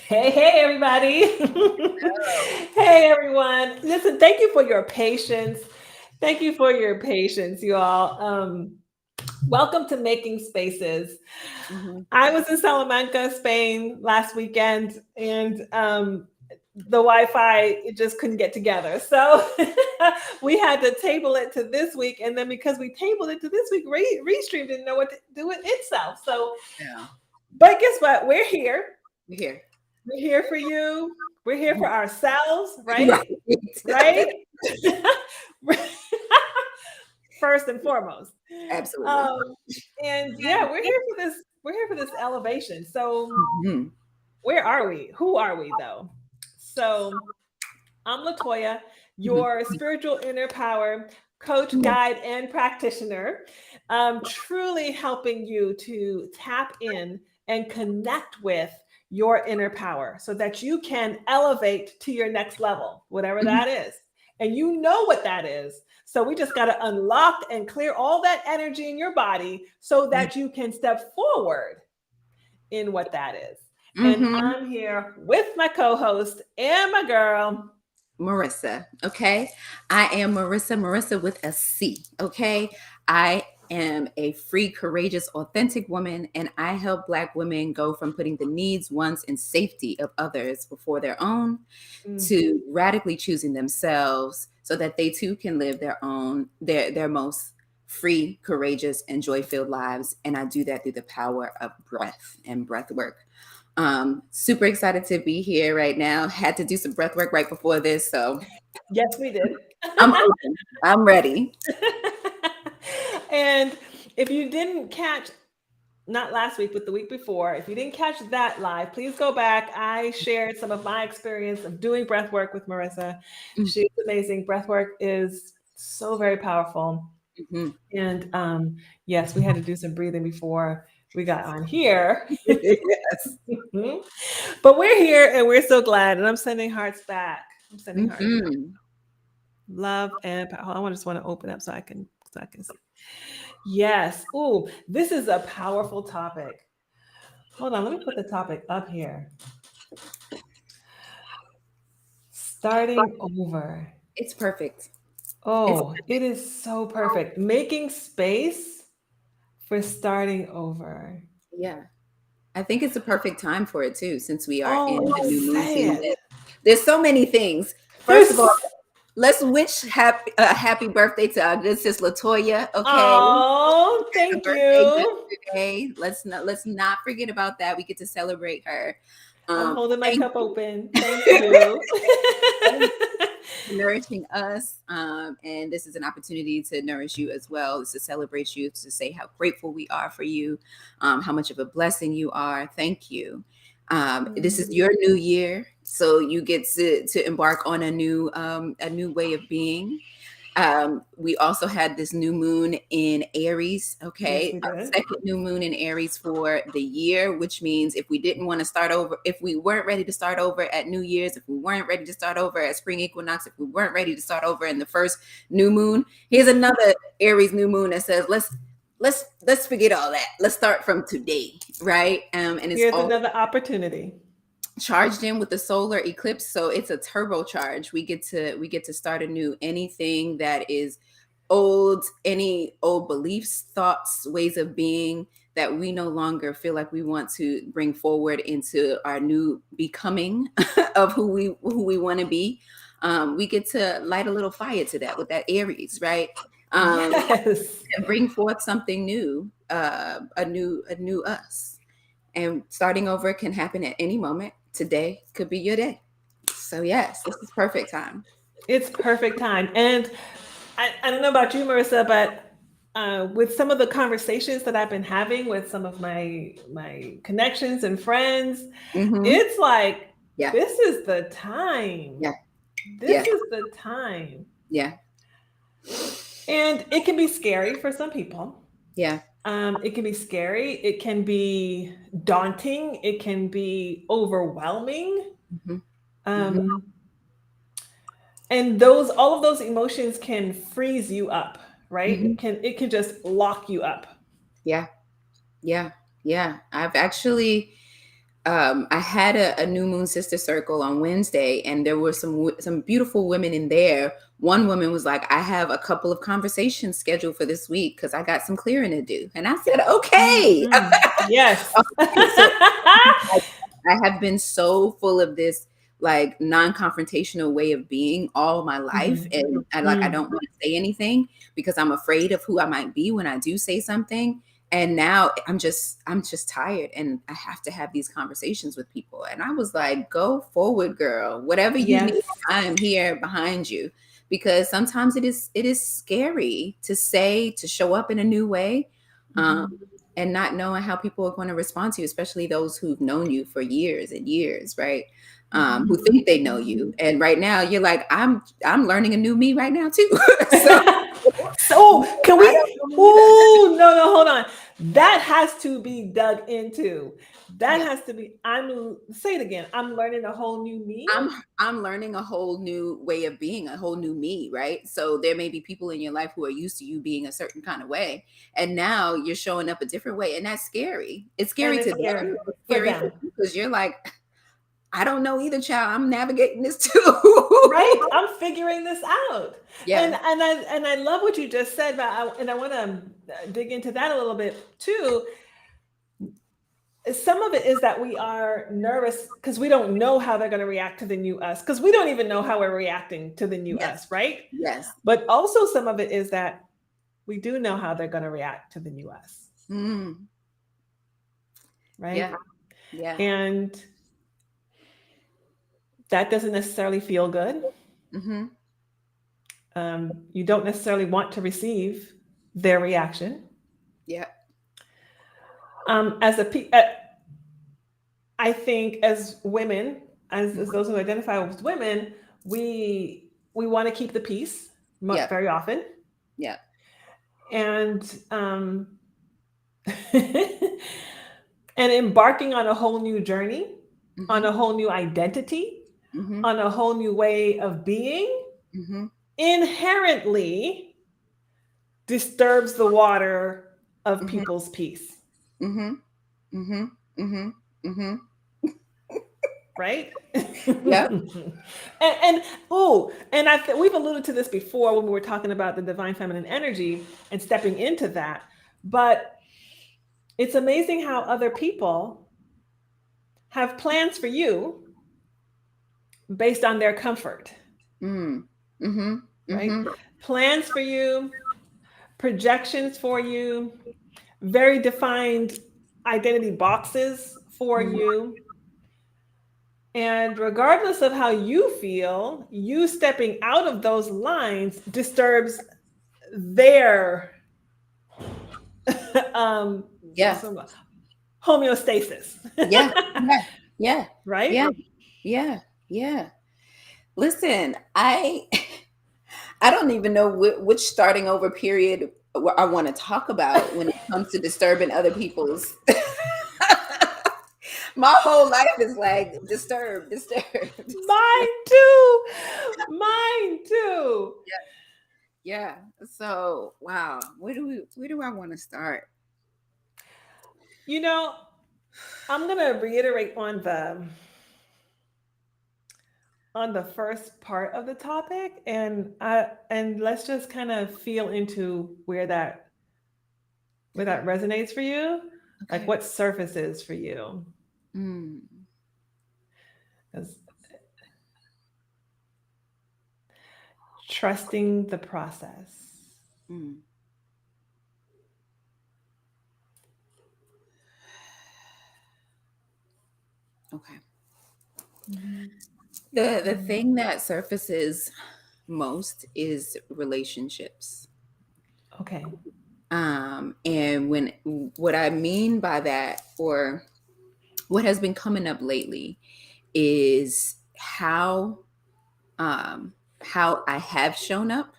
Hey, everybody. Hey, everyone. Listen, thank you for your patience. Thank you for your patience, you all. Welcome to Making Spaces. Mhm. I was in Salamanca, Spain last weekend, and the Wi-Fi it just couldn't get together. So we had to table it to this week, and then because we tabled it to this week, Restream didn't know what to do with itself. So, Yeah, but guess what? We're here. we're here. We're here for you. We're here for ourselves, right? Right. Right? First and foremost. Absolutely. Um, and yeah, we're here for this. We're here for this elevation. So Mhm. where are we? Who are we though? So I'm Latoya, Mhm. your spiritual inner power coach, Mhm. guide, and practitioner, truly helping you to tap in and connect with your inner power so that you can elevate to your next level, whatever Mhm. that is. And you know what that is. So we just got to unlock and clear all that energy in your body so that you can step forward in what that is. And Mhm. I'm here with my co host and my girl. Marissa. Okay. I am Marissa with a C. Okay. I am a free, courageous, authentic woman, and I help Black women go from putting the needs, wants, and safety of others before their own Mm. to radically choosing themselves so that they too can live their most free, courageous, and joy-filled lives. And I do that through the power of breath and breath work. Super excited to be here right now. Had to do some breath work right before this, so Yes, we did. I'm open. I'm ready. And if you didn't catch, not last week, but the week before, if you didn't catch that live, please go back. I shared some of my experience of doing breath work with Marissa. She's amazing. Breath work is so very powerful. Mhm. And yes, we had to do some breathing before we got on here. Yes. But we're here and we're so glad. And I'm sending hearts back. I'm sending hearts back. Mhm. Love and power. I just want to open up so I can see. Yes. Ooh, this is a powerful topic. Hold on, let me put the topic up here. Starting over. It's perfect. It's Oh, it is so perfect. Making space for starting over. yeah. I think it's a perfect time for it too, since we are in Oh, the new moon say season. it. There's so many things. First of There's all, let's wish happy birthday to our good sis Latoya. Okay, oh, her thank birthday you. yesterday. Let's not forget about that. We get to celebrate her. I'm holding my Thank cup you. open. Thank you. Thank you for nourishing us. And this is an opportunity to nourish you as well. It's to celebrate you, to say how grateful we are for you, how much of a blessing you are. Thank you. This is your new year, so you get to embark on a new way of being. We also had this new moon in Aries. Yes, Okay, we our did. second new moon in Aries for the year, which means if we didn't want to start over, if we weren't ready to start over at New Year's, if we weren't ready to start over at spring equinox, if we weren't ready to start over in the first new moon, here's another Aries new moon that says let's forget all that. Let's start from today, right? And it's Here's all another opportunity. charged in with the solar eclipse, so it's a turbocharge. We get to start anew. Anything that is old, any old beliefs, thoughts, ways of being that we no longer feel like we want to bring forward into our new becoming of who we want to be. We get to light a little fire to that with that Aries, right? Yes. And bring forth something new, a new us. And starting over can happen at any moment. Today could be your day. So yes, this is perfect time. It's perfect time. And I don't know about you, Marissa, but with some of the conversations that I've been having with some of my connections and friends, Hmm. it's like Yeah, this is the time. yeah, This yeah, is the time. yeah, And it can be scary for some people. yeah. It can be scary. It can be daunting. It can be overwhelming. Hmm. Hmm. Um, and those all of those emotions can freeze you up, right? Hmm. It can just lock you up. Yeah, yeah, yeah. I've actually I had a new moon sister circle on Wednesday, and there were some beautiful women in there. One woman was like, "I have a couple of conversations scheduled for this week because I got some clearing to do," and I said, "Okay." Yes. So I have been so full of this like non-confrontational way of being all my life, and I don't want to say anything because I'm afraid of who I might be when I do say something. And now I'm just tired, and I have to have these conversations with people. And I was like, go forward, girl. Whatever you need, I am here behind you. Because sometimes it is scary to show up in a new way, and not knowing how people are going to respond to you, especially those who've known you for years and years, right? Who think they know you. And right now you're like, I'm learning a new me right now too. So can we? Oh no, hold on. That has to be dug into. That has to be. Say it again. I'm learning a whole new me. I'm learning a whole new way of being, a whole new me, right? So there may be people in your life who are used to you being a certain kind of way, and now you're showing up a different way, and that's scary. It's scary to them. It's scary because you're like, I don't know either, child. I'm navigating this too. Right? I'm figuring this out. Yeah. And I love what you just said, but I want to dig into that a little bit too. Some of it is that we are nervous because we don't know how they're going to react to the new us, because we don't even know how we're reacting to the new us, right? Yes. But also some of it is that we do know how they're going to react to the new us. Right? Yeah. Yeah. And that doesn't necessarily feel good. You don't necessarily want to receive their reaction. Yeah. I think as women, as those who identify as women, we want to keep the peace very often. Yeah. And and embarking on a whole new journey, on a whole new identity, on a whole new way of being, inherently disturbs the water of people's peace. Right? Yeah. and we've alluded to this before when we were talking about the divine feminine energy and stepping into that. But it's amazing how other people have plans for you based on their comfort. Right? Plans for you, projections for you, very defined identity boxes for you. And regardless of how you feel, you stepping out of those lines disturbs their homeostasis. Yeah. Right? Yeah. Listen, I don't even know which starting over period I want to talk about when it comes to disturbing other people's. My whole life is like disturbed. Mine too. Yeah. So wow, where do I want to start? I'm gonna reiterate on the first part of the topic, and let's just kind of feel into where that resonates for you, like what surfaces for you. Trusting the process. Okay. The thing that surfaces most is relationships. Okay. And what I mean by that, or what has been coming up lately, is how I have shown up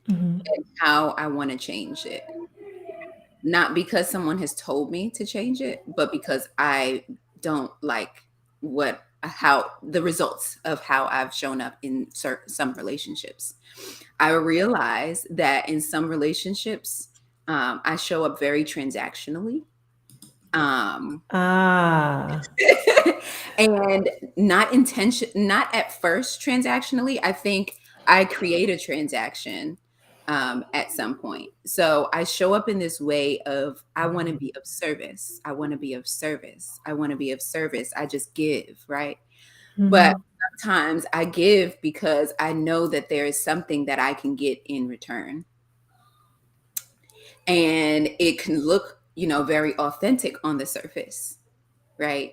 and how I want to change it. Not because someone has told me to change it, but because I don't like how the results of how I've shown up in some relationships. I realize that in some relationships, I show up very transactionally. Ah. And not at first transactionally. I think I create a transaction at some point. So I show up in this way of, I want to be of service. I want to be of service. I want to be of service. I just give, right? But Mhm. sometimes I give because I know that there is something that I can get in return. And it can look, very authentic on the surface, right?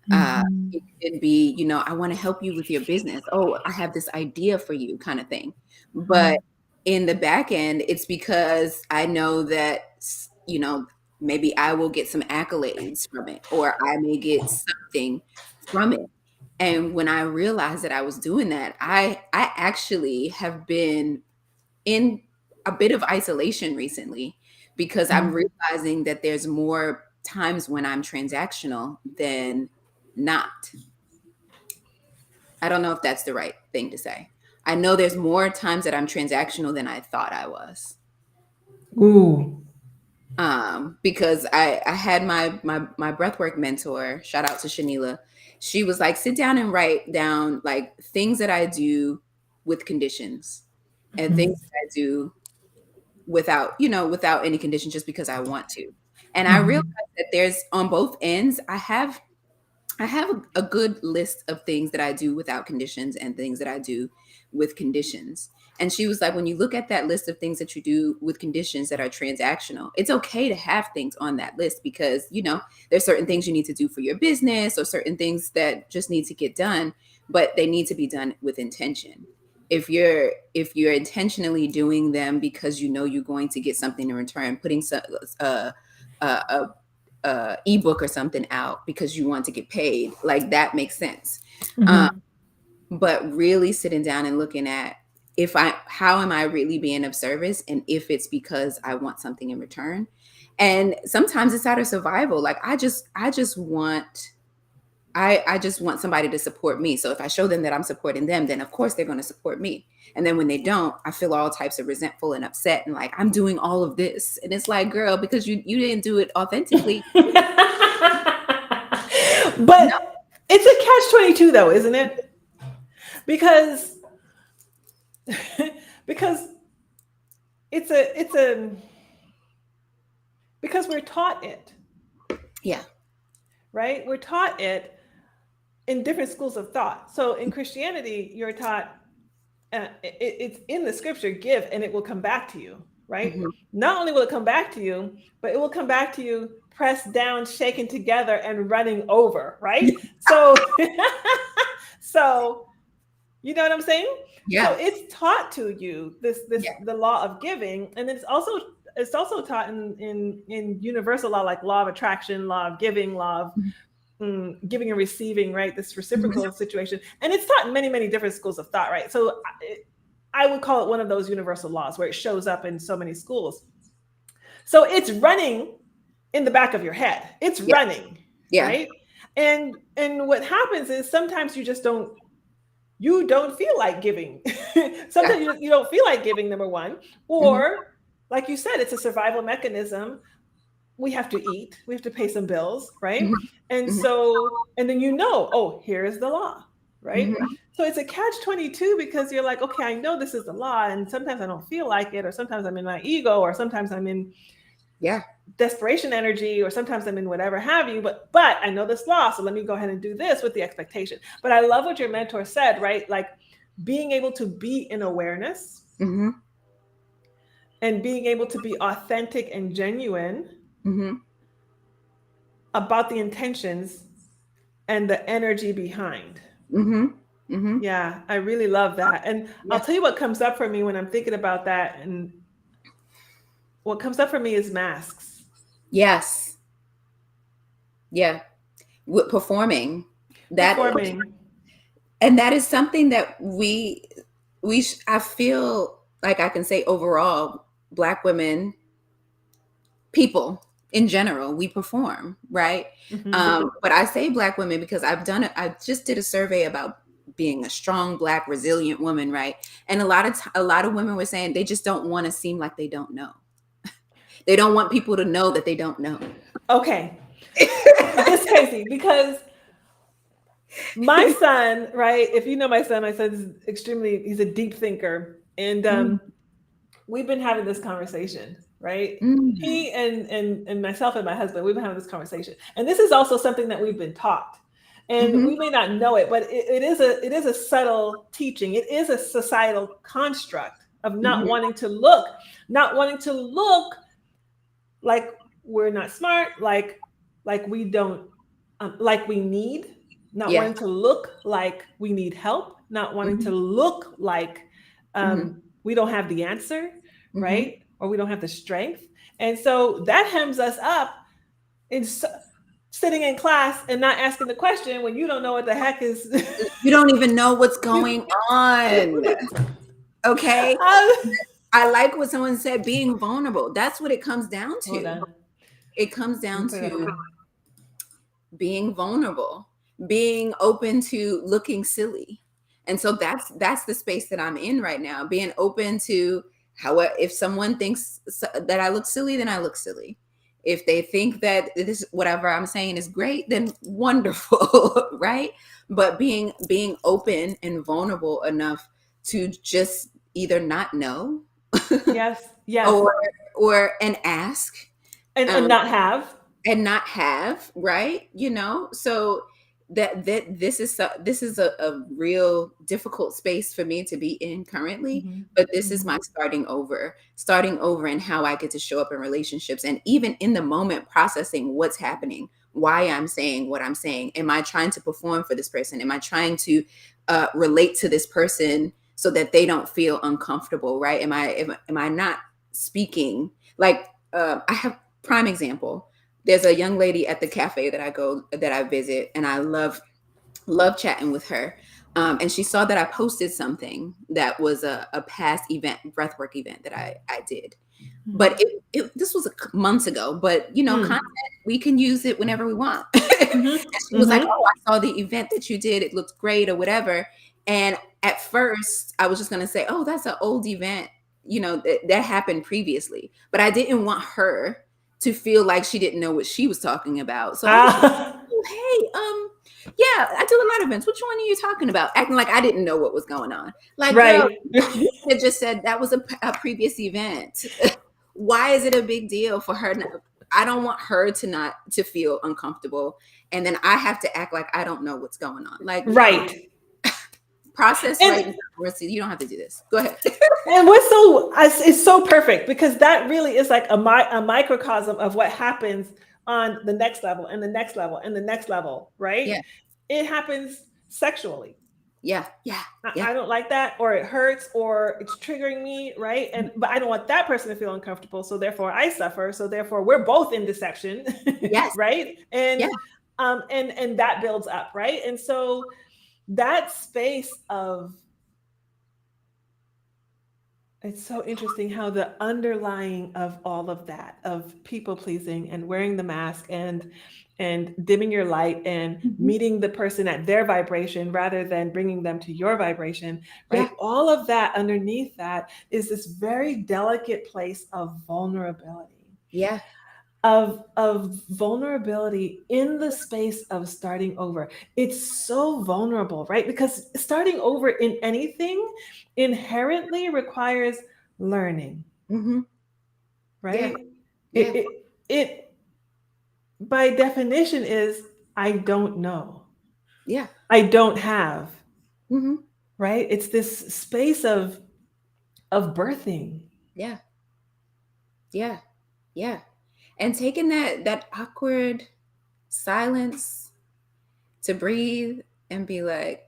Mhm. It could be, I want to help you with your business. Oh, I have this idea for you, kind of thing. But Mhm. in the back end, it's because I know that, maybe I will get some accolades from it, or I may get something from it. And when I realized that I was doing that, I actually have been in a bit of isolation recently because I'm Mhm. realizing that there's more times when I'm transactional than not. I don't know if that's the right thing to say. I know there's more times that I'm transactional than I thought I was. Ooh. Because I had my breathwork mentor, shout out to Shanila. She was like, sit down and write down like things that I do with conditions and Mhm. things that I do without any condition, just because I want to. And I realized Mhm. that there's, on both ends, I have a good list of things that I do without conditions and things that I do with conditions. And she was like, when you look at that list of things that you do with conditions that are transactional, it's okay to have things on that list because, there's certain things you need to do for your business or certain things that just need to get done, but they need to be done with intention. If you're intentionally doing them because you're going to get something in return, putting a ebook or something out because you want to get paid, like that makes sense. um, Mhm. but really sitting down and looking at, how am I really being of service, and if it's because I want something in return. And sometimes it's out of survival, like I just want somebody to support me. So if I show them that I'm supporting them, then of course they're going to support me. And then when they don't, I feel all types of resentful and upset and like, I'm doing all of this. And it's like, girl, because you didn't do it authentically. No. But it's a catch-22 though, isn't it? Because because it's a because we're taught it, Yeah. right? We're taught it in different schools of thought. So in Christianity, you're taught it's in the scripture, give and it will come back to you, right? Mhm. Not only will it come back to you, but it will come back to you pressed down, shaken together, and running over, right? So, so you know what I'm saying? So Yeah. it's taught to you this Yeah. the law of giving, and it's also taught in universal law, like law of attraction, law of giving, law of Mhm. giving and receiving, right? This Mhm. reciprocal situation, and it's taught in many many different schools of thought, right? So I would call it one of those universal laws where it shows up in so many schools. So it's running in the back of your head. It's Yeah. running, Yeah. right? And what happens is sometimes you don't feel like giving. Yeah. Sometimes you don't feel like giving, number one. Mhm. Or, like you said, it's a survival mechanism. We have to eat, we have to pay some bills, right? Mhm. And Mhm. so, and then oh, here is the law, right? Mhm. So it's a catch-22 because you're like, okay, I know this is the law, and sometimes I don't feel like it, or sometimes I'm in my ego, or sometimes I'm in Yeah. desperation energy, or sometimes I'm in whatever have you, but I know this law, so let me go ahead and do this with the expectation. But I love what your mentor said, right? Like being able to be in awareness Mhm. and being able to be authentic and genuine Mhm. about the intentions and the energy behind. Mhm. Mhm. Yeah, I really love that. And I'll Yeah. tell you what comes up for me when I'm thinking about that. And what comes up for me is masks. Yes. Yeah. With performing that. Performing. And that is something that I feel like I can say overall, Black women, people in general, we perform, right? Hmm. But I say Black women because I just did a survey about being a strong Black resilient woman, right? And a lot of women were saying they just don't want to seem like they don't know. They don't want people to know that they don't know. Okay. It's crazy because my son, right? If you know my son's he's a deep thinker. And Mm, we've been having this conversation, right? mm, He and myself and my husband, we've been having this conversation. And this is also something that we've been taught. And mhm, we may not know it, but it is a subtle teaching. It is a societal construct of mhm. not wanting to look like we're not smart, like we don't like we need, not Yeah. wanting to look like we need help, not wanting to Mhm, look like mhm, we don't have the answer, mhm. right? Or we don't have the strength. And so that hems us up in sitting in class and not asking the question when you don't know what the heck is. You don't even know what's going on. Okay. Um, I like what someone said, being vulnerable. That's what it comes down hold to. on. It comes Let me down put it to up. being vulnerable, being open to looking silly. And so that's the space that I'm in right now, being open to how, if someone thinks that I look silly, then I look silly. If they think that this whatever I'm saying is great, then wonderful, right? But being open and vulnerable enough to just either not know Yes, yes. or and ask, And um, not have. and not have, right, so this is a real difficult space for me to be in currently, Mhm, but this is mhm. my starting over and how I get to show up in relationships, and even in the moment processing what's happening, why I'm saying what I'm saying. Am I trying to perform for this person? Am I trying to relate to this person so that they don't feel uncomfortable, right? Am I not speaking like, I have prime example. There's a young lady at the cafe that I visit, and I love chatting with her. And she saw that I posted something that was a past event, breathwork event that I did. But Mhm. this was months ago, but Mm. content, we can use it whenever we want. And Mhm. she was like, Mhm. "Oh, I saw the event that you did. It looked great," or whatever. And at first, I was just gonna say, "Oh, that's an old event, that happened previously." But I didn't want her to feel like she didn't know what she was talking about. So I was like, Ah, "Oh, hey, yeah, I do a lot of events. Which one are you talking about?" Acting like I didn't know what was going on. Like, girl, right. you had just said that was a previous event. Why is it a big deal for her? I don't want her not to feel uncomfortable, and then I have to act like I don't know what's going on. Like, no, Right. process right now. And Marissa, you don't have to do this. Go ahead. and what's so it's so perfect because that really is like a microcosm of what happens on the next level and the next level and the next level, right? Yeah, It happens sexually. yeah, yeah, I yeah. don't like that, or it hurts, or it's triggering me, right? And but I don't want that person to feel uncomfortable, so therefore I suffer. So therefore we're both in deception, Yes, right? yeah. And that builds up, right? And so that space of it's so interesting how the underlying of all of that of people pleasing and wearing the mask and dimming your light and Mhm. meeting the person at their vibration rather than bringing them to your vibration, Yeah, right? All of that underneath that is this very delicate place of vulnerability, yeah. of vulnerability in the space of starting over. It's so vulnerable, right? Because starting over in anything inherently requires learning, Hmm. Yeah, right? yeah. It by definition is I don't know. Yeah. I don't have, Hmm. right? It's this space of birthing. Yeah, yeah, yeah. And taking that awkward silence to breathe and be like,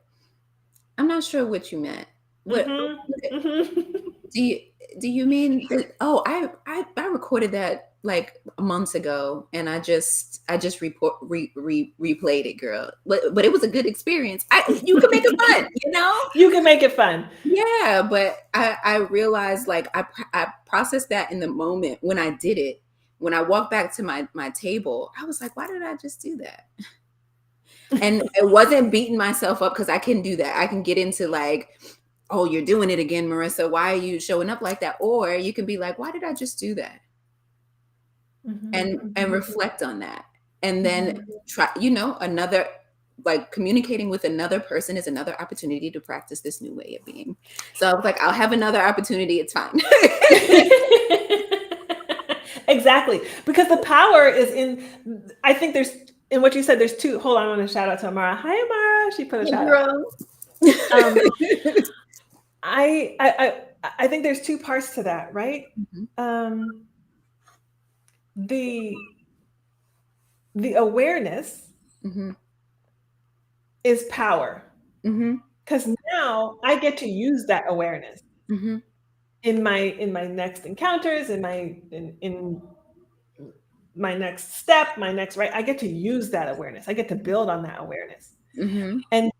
I'm not sure what you meant. What Mhm. Mhm. do you do you mean that? Oh, I recorded that like months ago, and I just replayed it, girl. But it was a good experience. You can make it fun, you know? You can make it fun. Yeah, but I realized, like, I processed that in the moment when I did it. When I walked back to my table, I was like, why did I just do that? And it wasn't beating myself up, because I can do that. I can get into like, oh, you're doing it again, Marissa. Why are you showing up like that? Or you can be like, why did I just do that? Mhm. And Mhm. reflect on that. And then try, another, like communicating with another person is another opportunity to practice this new way of being. So I was like, I'll have another opportunity. It's fine. Exactly. Because the power is I think there's, in what you said, there's two. Hold on, I want to shout out to Amara. Hi, Amara. She put a Hey, shout out. girl. I think there's two parts to that, right? The awareness is power. Because now I get to use that awareness in my next encounters, in my next step, my next, right? I get to use that awareness. I get to build on that awareness. And then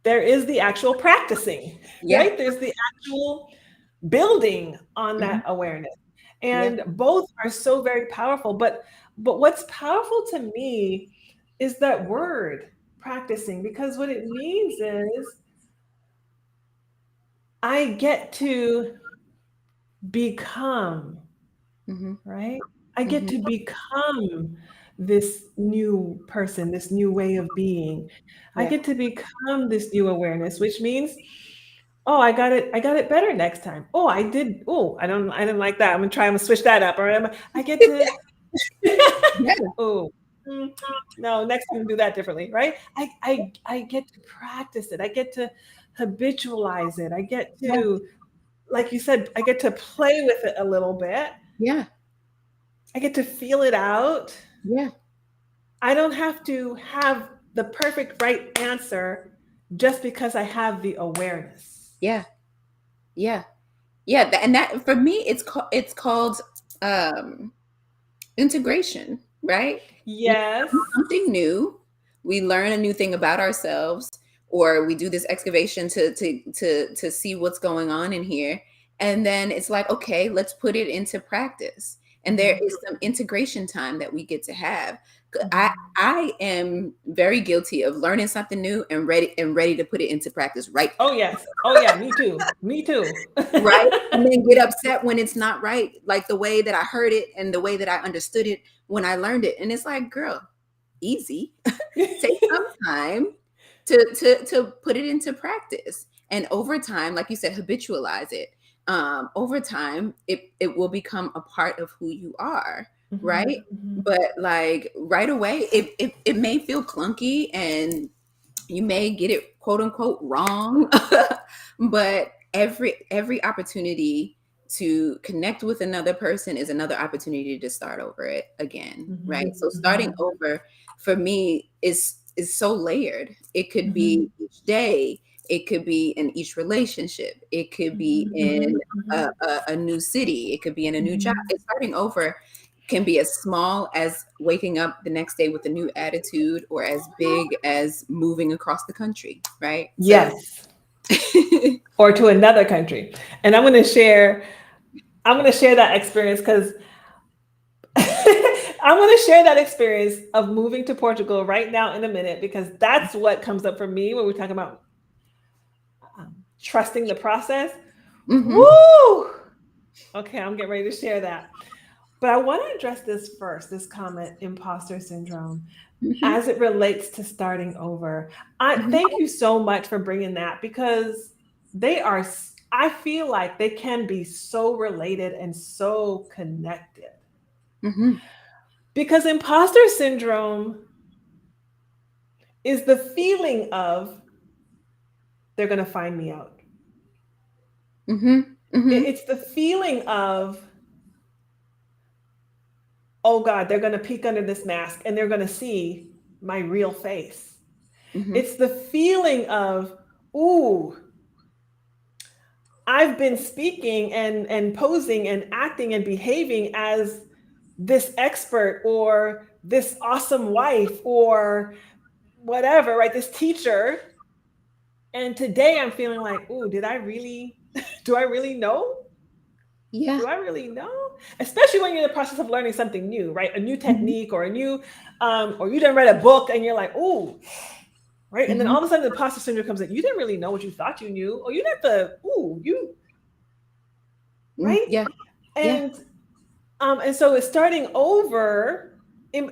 there is the actual practicing, right? There's the actual building on that awareness. And both are so very powerful. But what's powerful to me is that word, practicing, because what it means is I get to become, right? I get to become this new person, this new way of being. I get to become this new awareness, which means, oh, I got it better next time. Oh, I didn't like that. I'm gonna switch that up. Or I get to oh, no, next time do that differently, right? I get to practice it. I get to habitualize it. I get to, like you said, I get to play with it a little bit. I get to feel it out. I don't have to have the perfect right answer just because I have the awareness. And that, for me, it's called integration, right? Yes. Something new. We learn a new thing about ourselves, or we do this excavation to see what's going on in here. And then it's like, okay, let's put it into practice. And there is some integration time that we get to have. I am very guilty of learning something new and ready to put it into practice right now. Oh yes. Oh yeah, me too. Right? And then get upset when it's not right, like the way that I heard it and the way that I understood it when I learned it. And it's like, girl, easy. Take some time to put it into practice. And over time, like you said, habitualize it. Over time, it will become a part of who you are. Right. But like right away, it may feel clunky and you may get it quote unquote wrong. But every opportunity to connect with another person is another opportunity to start over it again. Right. So starting over for me is so layered. It could be each day. It could be in each relationship. It could be in a new city. It could be in a new job. It's starting over can be as small as waking up the next day with a new attitude, or as big as moving across the country, right? Yes. Or to another country. And I'm going to share that experience because I'm going to share that experience of moving to Portugal right now in a minute, because that's what comes up for me when we talk about trusting the process. Woo! Okay, I'm getting ready to share that. But I want to address this first, this comment, imposter syndrome, as it relates to starting over. Thank you so much for bringing that, because I feel like they can be so related and so connected. Because imposter syndrome is the feeling of, they're going to find me out. It's the feeling of, oh God, they're going to peek under this mask and they're going to see my real face. It's the feeling of, ooh, I've been speaking and posing and acting and behaving as this expert or this awesome wife or whatever, right? This teacher. And today I'm feeling like, ooh, do I really know? Yeah. Do I really know? Especially when you're in the process of learning something new, right? A new technique or a new, or you done read a book and you're like, ooh, right? And then all of a sudden the imposter syndrome comes in. You didn't really know what you thought you knew, or you right? Yeah. And so it's starting over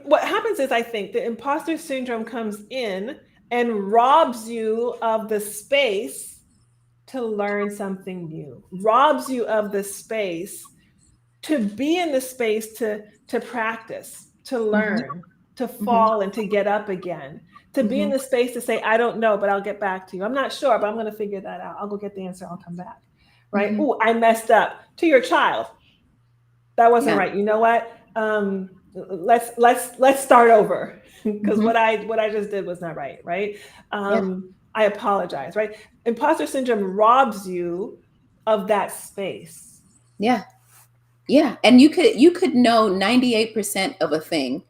what happens is, I think the imposter syndrome comes in and robs you of the space to learn something new, robs you of the space to be in the space to practice, to Mhm, learn, to mhm, fall and to get up again, to be in mhm, the space to say, I don't know, but I'll get back to you. I'm not sure, but I'm going to figure that out. I'll go get the answer. I'll come back. Right. mhm. Oh, I messed up. To your child, that wasn't Yeah. right. You know what? Let's start over because Mhm. what I just did was not right. Right. Yeah. I apologize. Right. Imposter syndrome robs you of that space. Yeah. Yeah. And you could know 98% of a thing,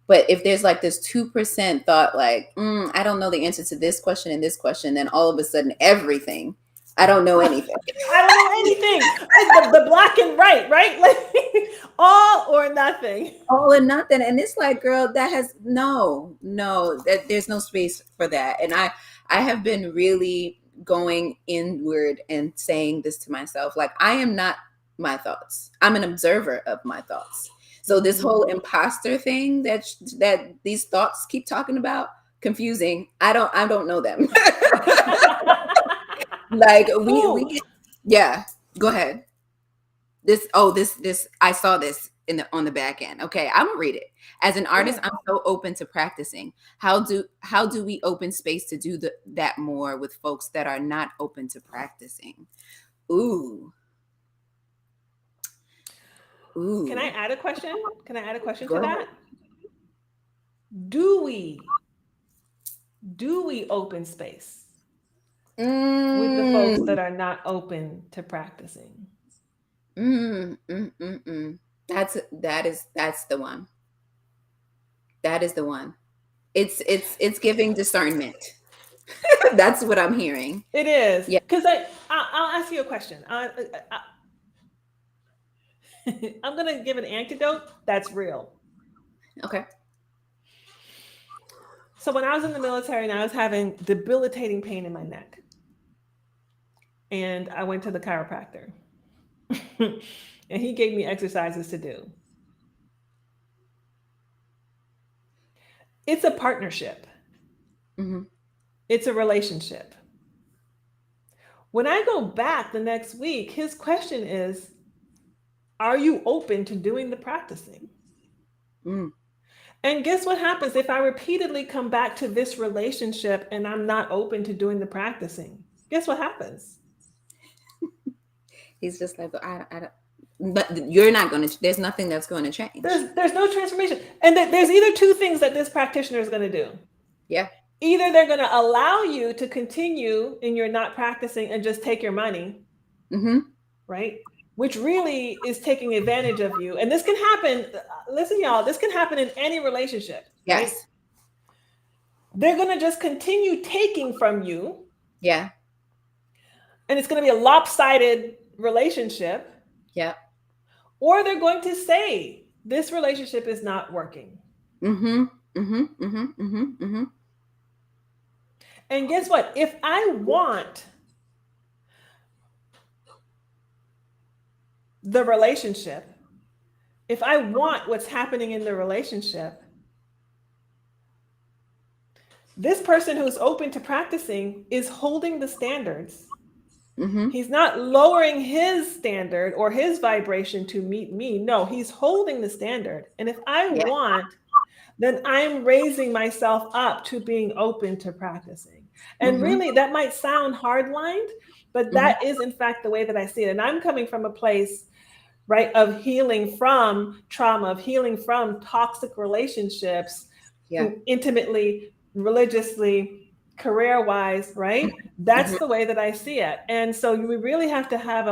but if there's like this 2% thought like, I don't know the answer to this question and this question, then all of a sudden everything, I don't know anything. I don't know anything. The black and white, right? Like all or nothing. All or nothing. And it's like, girl, that has that there's no space for that. And I have been really going inward and saying this to myself, like, I am not my thoughts. I'm an observer of my thoughts. So this Mhm. whole imposter thing that these thoughts keep talking about, confusing. I don't know them. Like Ooh, yeah, go ahead. This I saw this in the on the back end. Okay, I'm gonna read it. As an go artist, ahead. I'm so open to practicing. How do we open space to do that more with folks that are not open to practicing? Ooh, Can I ooh. add a question? Can I add a question Go to ahead. that? Do we open space with the folks Mm, that are not open to practicing? mm. That's the one. That is the one. It's giving discernment. That's what I'm hearing. It is Yeah. because I'll ask you a question. I'm gonna give an antidote that's real. Okay. So when I was in the military and I was having debilitating pain in my neck, and I went to the chiropractor, and he gave me exercises to do. It's a partnership. Hmm. It's a relationship. When I go back the next week, his question is, are you open to doing the practicing? Mm. And guess what happens if I repeatedly come back to this relationship and I'm not open to doing the practicing? Guess what happens? He's just like, I don't, but you're not going to, there's nothing that's going to change. There's no transformation. And there's either two things that this practitioner is going to do. Yeah. Either they're going to allow you to continue in your not practicing and just take your money, Mm-hmm. right? Which really is taking advantage of you. And this can happen. Listen, y'all, this can happen in any relationship, right? Yes. They're going to just continue taking from you, Yeah. and it's going to be a lopsided relationship, Yeah. or they're going to say, this relationship is not working. Mm-hmm. Mm-hmm. Mm-hmm. Mm-hmm. Mm-hmm. And guess what? If I want the relationship, if I want what's happening in the relationship, this person who's open to practicing is holding the standards. Mm-hmm. He's not lowering his standard or his vibration to meet me. No, he's holding the standard. And if I Yeah. want, then I'm raising myself up to being open to practicing. And Mm-hmm. really, that might sound hardlined, but Mm-hmm. that is, in fact, the way that I see it. And I'm coming from a place, right, of healing from trauma, of healing from toxic relationships, Yeah. intimately, religiously, career wise, right? Mm-hmm. That's the way that I see it. And so we really have to have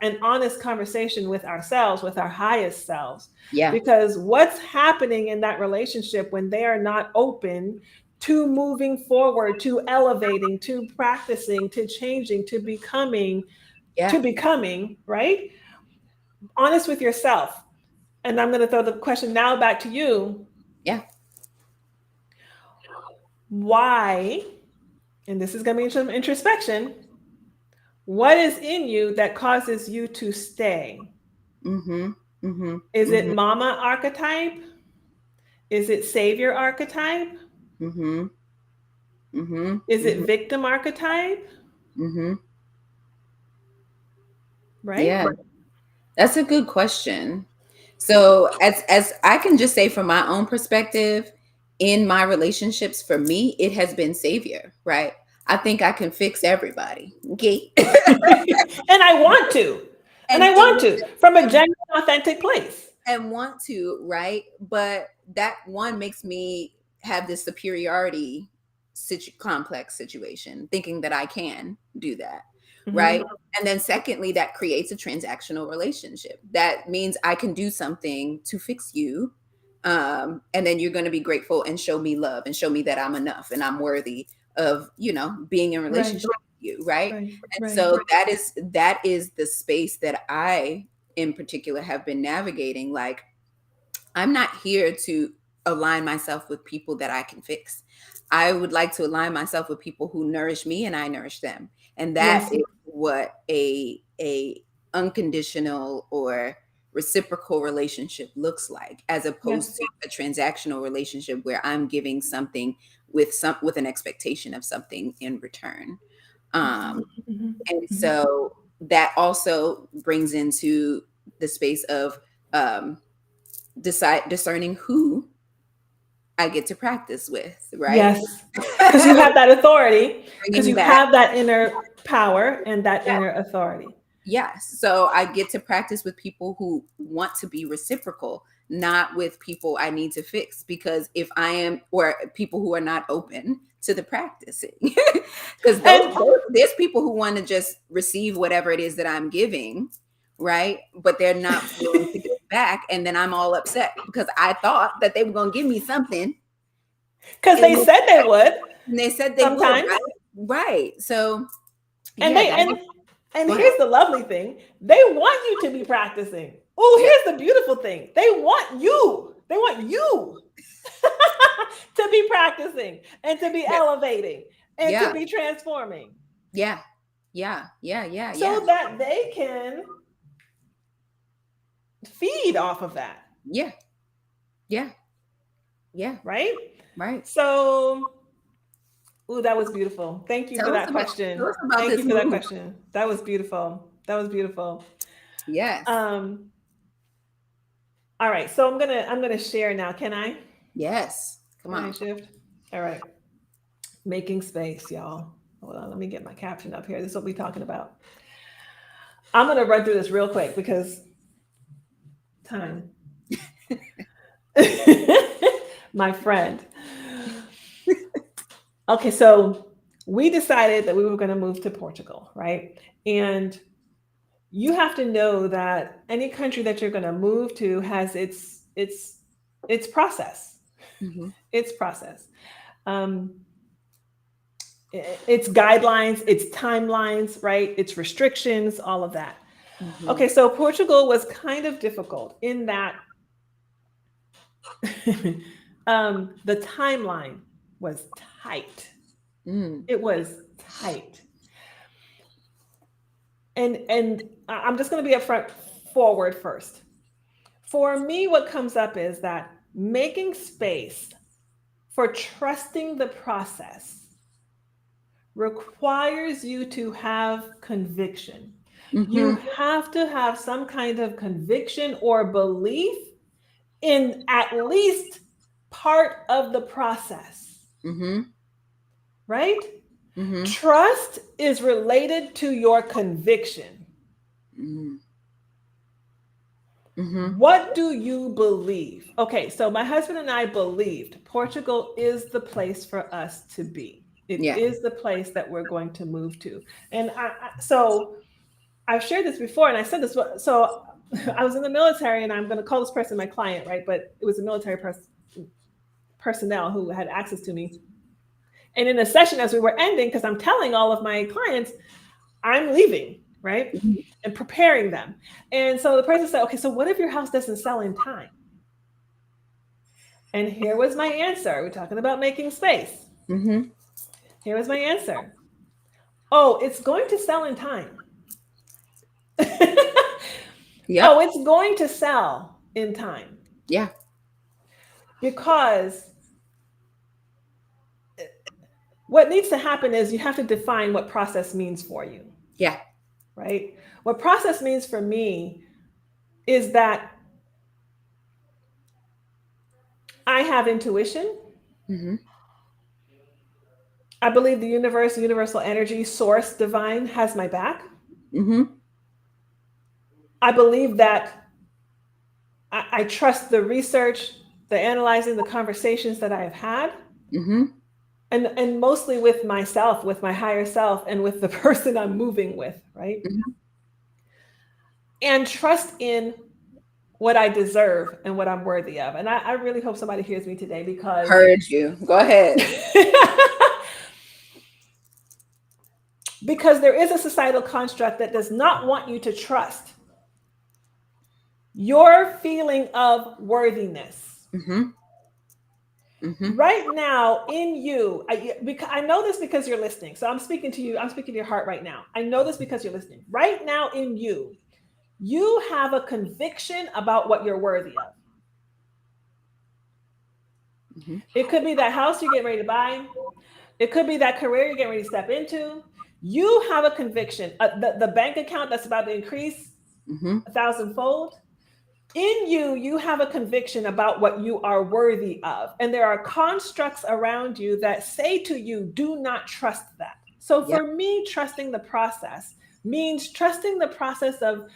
an honest conversation with ourselves, with our highest selves, Yeah. because what's happening in that relationship when they are not open to moving forward, to elevating, to practicing, to changing, Yeah. to becoming, right? Honest with yourself. And I'm going to throw the question now back to you. Yeah. Why, and this is going to be some introspection, what is in you that causes you to stay? Mm-hmm. Mm-hmm. Is it Mm-hmm. mama archetype? Is it savior archetype? Mm-hmm. Mm-hmm. Is it victim archetype? Mm-hmm. Right? Yeah, that's a good question. So as I can just say from my own perspective, in my relationships, for me, it has been savior, right? I think I can fix everybody. Okay. And I want to. And I want to from a genuine, authentic place. And want to, right? But that one makes me have this superiority complex situation, thinking that I can do that, right? And then secondly, that creates a transactional relationship. That means I can do something to fix you, and then you're going to be grateful and show me love and show me that I'm enough and I'm worthy of, being in relationship with you, right? And so that is the space that I in particular have been navigating. Like, I'm not here to align myself with people that I can fix. I would like to align myself with people who nourish me and I nourish them. And that is what a unconditional or reciprocal relationship looks like, as opposed to a transactional relationship where I'm giving something with an expectation of something in return. And so that also brings into the space of discerning who I get to practice with, right? Yes, because you have that authority, because you have that inner power and that inner authority. Yes. So I get to practice with people who want to be reciprocal, not with people I need to fix, because if I am, or people who are not open to the practicing, because there's people who want to just receive whatever it is that I'm giving, right? But they're not willing to give back. And then I'm all upset because I thought that they were going to give me something. Because they said they would. And they said they would, right? So, and here's the lovely thing. They want you to be practicing. Oh, here's the beautiful thing. They want you. They want you to be practicing and to be elevating and to be transforming. Yeah. So that they can feed off of that. Yeah. Right. So, that was beautiful. Thank you for that question. Thank you for that question. That was beautiful. Yes. All right. So I'm gonna share now. Can I? Yes. Come on. Shift. All right. Making space, y'all. Hold on. Let me get my caption up here. This is what we're talking about. I'm gonna run through this real quick because time. My friend. Okay, so we decided that we were going to move to Portugal, right? And you have to know that any country that you're going to move to has its process. Its process. Its guidelines, its timelines, right? Its restrictions, all of that. Okay, so Portugal was kind of difficult in that the timeline was tight. It was tight. And I'm just going to be forward first. For me, what comes up is that making space for trusting the process requires you to have conviction. You have to have some kind of conviction or belief in at least part of the process. Right? Trust is related to your conviction. What do you believe? Okay, so my husband and I believed Portugal is the place for us to be. It is the place that we're going to move to. And so I've shared this before, and I said this. So I was in the military, and I'm going to call this person my client, right? But it was a military personnel who had access to me. And in a session, as we were ending, because I'm telling all of my clients, I'm leaving, right? And preparing them. And so the person said, okay, so what if your house doesn't sell in time? And here was my answer. We're talking about making space. Here was my answer. Oh, it's going to sell in time. Oh, it's going to sell in time. Yeah. Because what needs to happen is you have to define what process means for you. Yeah. Right? What process means for me is that I have intuition. Mm-hmm. I believe the universe, universal energy, source, divine has my back. Mm-hmm. I believe that I trust the research, the analyzing, the conversations that I have had. Mm-hmm. And mostly with myself, with my higher self, and with the person I'm moving with, right? Mm-hmm. And trust in what I deserve and what I'm worthy of. And I really hope somebody hears me today, because Heard you. Go ahead. because there is a societal construct that does not want you to trust your feeling of worthiness. Mm-hmm. Mm-hmm. Right now in you, I know this because you're listening. So I'm speaking to you. I'm speaking to your heart right now. I know this because you're listening. Right now in you, you have a conviction about what you're worthy of. Mm-hmm. It could be that house you're getting ready to buy. It could be that career you're getting ready to step into. You have a conviction. The bank account that's about to increase Mm-hmm. 1,000-fold. In you, you have a conviction about what you are worthy of. And there are constructs around you that say to you, do not trust that. So for me, trusting the process means trusting the process of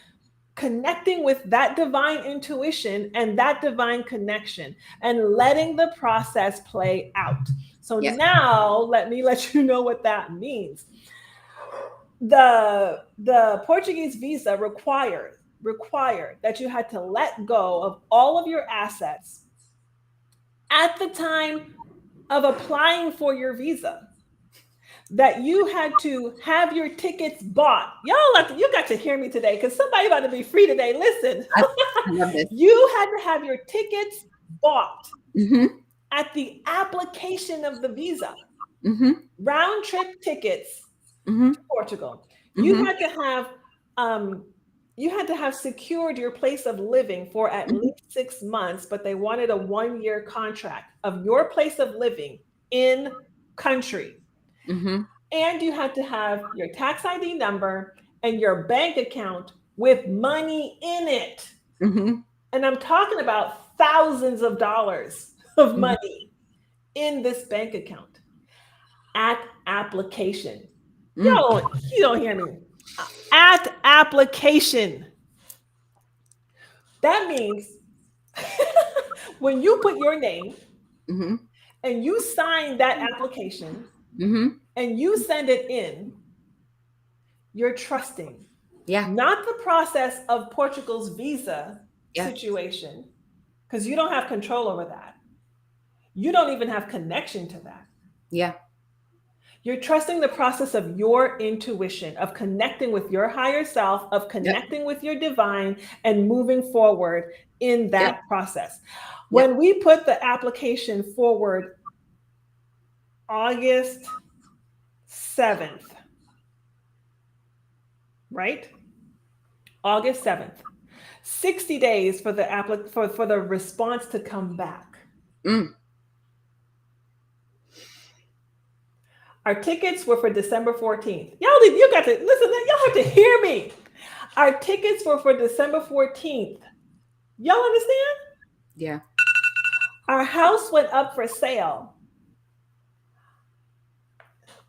connecting with that divine intuition and that divine connection and letting the process play out. So now let me let you know what that means. The Portuguese visa required that you had to let go of all of your assets at the time of applying for your visa, that you had to have your tickets bought. Y'all, you got to hear me today, because somebody about to be free today. Listen, I love this. You had to have your tickets bought Mm-hmm. at the application of the visa. Mm-hmm. Round trip tickets Mm-hmm. to Portugal. Mm-hmm. You had to have secured your place of living for at least 6 months, but they wanted a 1-year contract of your place of living in country. Mm-hmm. And you had to have your tax ID number and your bank account with money in it. Mm-hmm. And I'm talking about thousands of dollars of money in this bank account at application. Yo, you don't hear me. At application. That means when you put your name and you sign that application and you send it in, you're trusting. Yeah. Not the process of Portugal's visa situation, because you don't have control over that. You don't even have connection to that. Yeah. You're trusting the process of your intuition, of connecting with your higher self, of connecting with your divine, and moving forward in that process. When we put the application forward August 7th, right? August 7th. 60 days for the for the response to come back. Our tickets were for December 14th. Y'all, you got to listen. Y'all have to hear me. Our tickets were for December 14th. Y'all understand? Yeah. Our house went up for sale.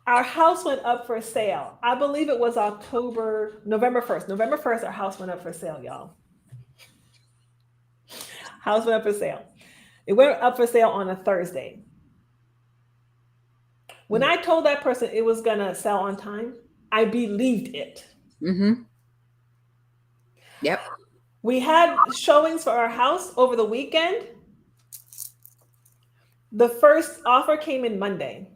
Our house went up for sale. I believe it was November 1st. November 1st, our house went up for sale, y'all. House went up for sale. It went up for sale on a Thursday. When I told that person it was going to sell on time, I believed it. Yep. We had showings for our house over the weekend. The first offer came in Monday.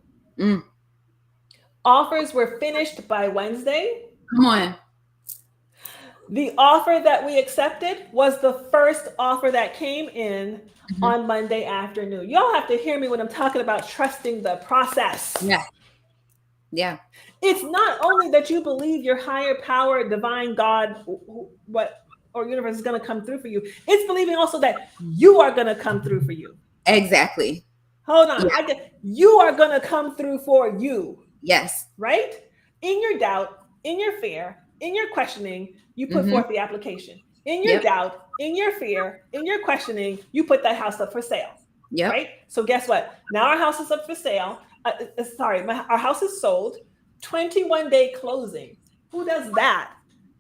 Offers were finished by Wednesday. Come on. The offer that we accepted was the first offer that came in on Monday afternoon. Y'all have to hear me when I'm talking about trusting the process. Yeah. Yeah. It's not only that you believe your higher power, divine God, or universe is going to come through for you. It's believing also that you are going to come through for you. Exactly. Hold on. Yeah. You are going to come through for you, Yes. right? In your doubt, in your fear, in your questioning, you put Mm-hmm. forth the application. In your Yep. doubt, in your fear, in your questioning, you put that house up for sale, Yep. right? So guess what? Now our house is up for sale. Our house is sold. 21-day closing. Who does that?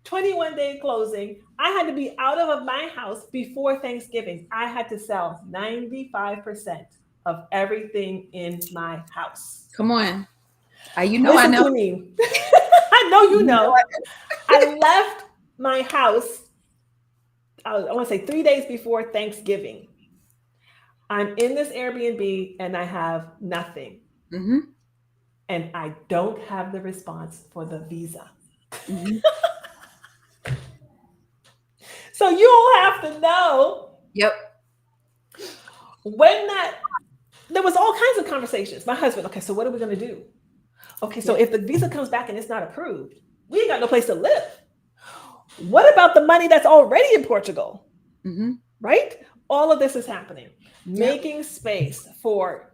21-day closing. I had to be out of my house before Thanksgiving. I had to sell 95% of everything in my house. Come on. I Listen know. to me. I know you You know know. I left my house, I want to say 3 days before Thanksgiving. I'm in this Airbnb and I have nothing. Mm-hmm. And I don't have the response for the visa. Mm-hmm. So you all have to know Yep. when there was all kinds of conversations. My husband, okay, so what are we going to do? Okay, so Yep. if the visa comes back and it's not approved, we ain't got no place to live. What about the money that's already in Portugal? Mm-hmm. Right? All of this is happening. Yep. Making space for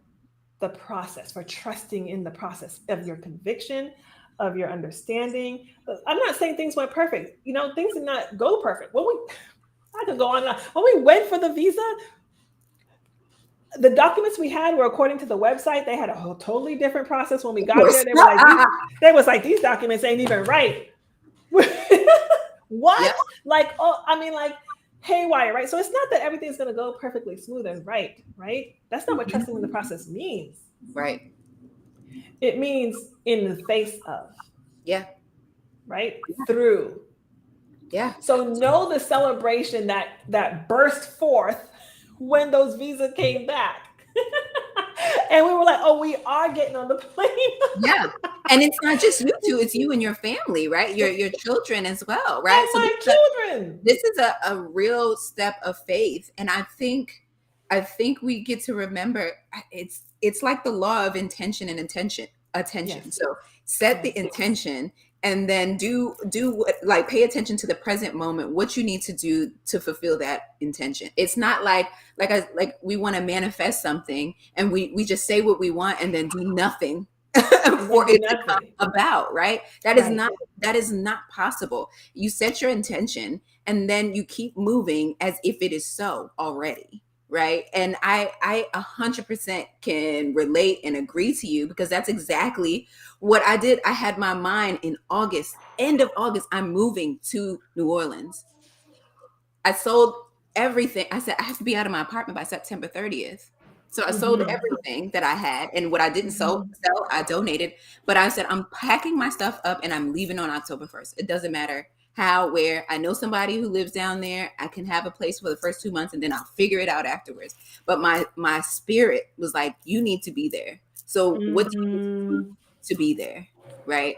the process, for trusting in the process of your conviction, of your understanding. I'm not saying things went perfect. Things did not go perfect. I could go on and on. When we went for the visa, the documents we had were according to the website. They had a whole totally different process. When we Of got course. there, they was like, these documents ain't even right. What? Yep. Like, oh, I mean, like haywire, right? So it's not that everything's going to go perfectly smooth and right? That's not what Mm-hmm. trusting in the process means. Right. It means in the face of, Yeah. right? Through. Yeah. So know the celebration that burst forth when those visas came back. And we were like, oh, we are getting on the plane. Yeah. And it's not just you two, it's you and your family, right? Your children as well, right? And So my children. this is a real step of faith. And I think we get to remember it's like the law of intention and attention. Yes. So set the Yes. intention and then do what, like, pay attention to the present moment, what you need to do to fulfill that intention. It's not like we want to manifest something and we just say what we want and then do nothing for Do it to come nothing. about, right? Right. That is not possible. You set your intention and then you keep moving as if it is so already, right? And I 100% can relate and agree to you, because that's exactly what I did. I had my mind in August, end of August, I'm moving to New Orleans. I sold everything. I said I have to be out of my apartment by September 30th. So I sold Mhm. everything that I had, and what I didn't sell, I donated. But I said I'm packing my stuff up and I'm leaving on October 1st. It doesn't matter how, where. I know somebody who lives down there. I can have a place for the first 2 months and then I'll figure it out afterwards. But my spirit was like, you need to be there. So what do you need to do Mhm. to be there? Right?